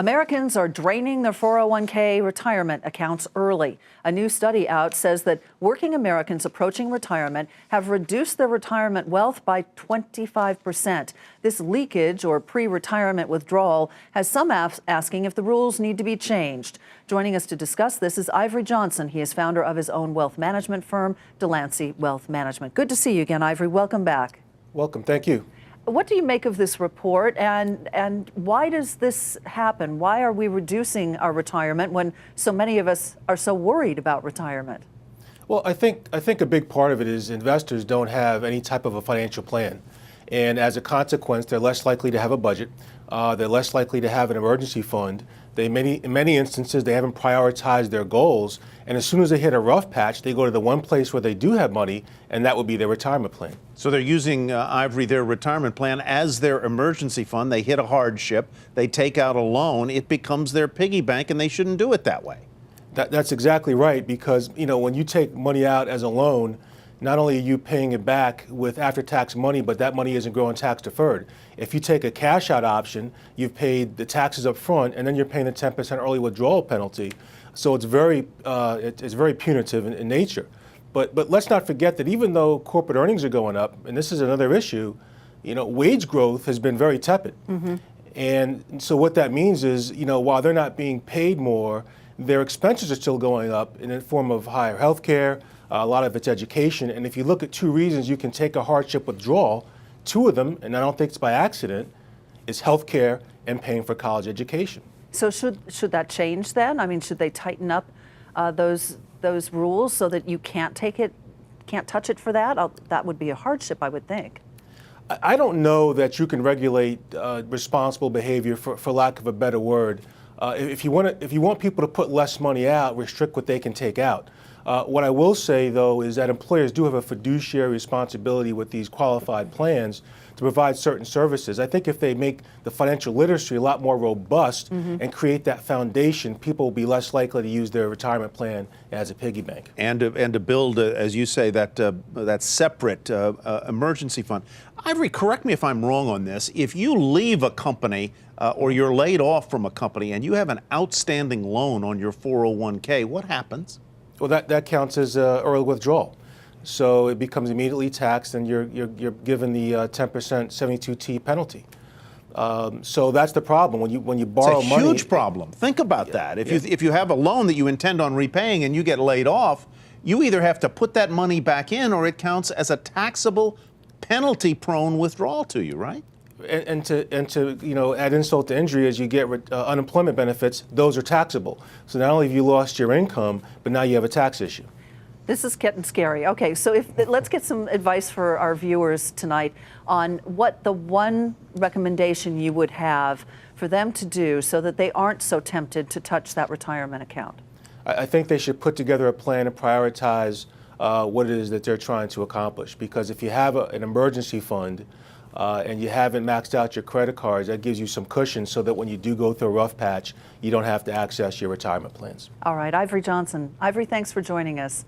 Americans are draining their 401k retirement accounts early. A new study out says that working Americans approaching retirement have reduced their retirement wealth by 25%. This leakage or pre-retirement withdrawal has some asking if the rules need to be changed. Joining us to discuss this is Ivory Johnson. He is founder of his own wealth management firm, Delancey Wealth Management. Good to see you again, Ivory. Welcome back. Welcome. Thank you. What do you make of this report, and why does this happen? Why are we reducing our retirement when so many of us are so worried about retirement? Well, I think a big part of it is investors don't have any type of a financial plan. And as a consequence, they're less likely to have a budget. They're less likely to have an emergency fund. In many instances, they haven't prioritized their goals. And as soon as they hit a rough patch, they go to the one place where they do have money, and that would be their retirement plan. So they're using, Ivory, their retirement plan as their emergency fund. They hit a hardship. They take out a loan. It becomes their piggy bank, and they shouldn't do it that way. That's exactly right, because when you take money out as a loan, not only are you paying it back with after-tax money, but that money isn't growing tax-deferred. If you take a cash-out option, you've paid the taxes up front, and then you're paying the 10% early withdrawal penalty. So it's very punitive in nature. But let's not forget that even though corporate earnings are going up, and this is another issue, wage growth has been very tepid. Mm-hmm. And so what that means is, while they're not being paid more, their expenses are still going up in the form of higher health care. A lot of it's education. And if you look at two reasons you can take a hardship withdrawal, two of them, and I don't think it's by accident, is health care and paying for college education. So should that change then? I mean, should they tighten up those rules so that you can't touch it for that? That would be a hardship, I would think. I don't know that you can regulate responsible behavior, for lack of a better word. If you want people to put less money out, restrict what they can take out. What I will say, though, is that employers do have a fiduciary responsibility with these qualified plans to provide certain services. I think if they make the financial literacy a lot more robust and create that foundation, people will be less likely to use their retirement plan as a piggy bank. And to build, as you say, that separate emergency fund. Ivory, correct me if I'm wrong on this. If you leave a company or you're laid off from a company and you have an outstanding loan on your 401k, what happens? Well, that counts as early withdrawal. So it becomes immediately taxed, and you're given the 10% 72T penalty. So that's the problem when you borrow money. It's a huge problem. Think about that. If you have a loan that you intend on repaying and you get laid off, you either have to put that money back in, or it counts as a taxable penalty-prone withdrawal to you, right? And to add insult to injury, as you get unemployment benefits, those are taxable. So not only have you lost your income, but now you have a tax issue. This is getting scary. Okay, so let's get some advice for our viewers tonight on what the one recommendation you would have for them to do so that they aren't so tempted to touch that retirement account. I think they should put together a plan and prioritize what it is that they're trying to accomplish. Because if you have an emergency fund and you haven't maxed out your credit cards, that gives you some cushion so that when you do go through a rough patch, you don't have to access your retirement plans. All right, Ivory Johnson. Ivory, thanks for joining us.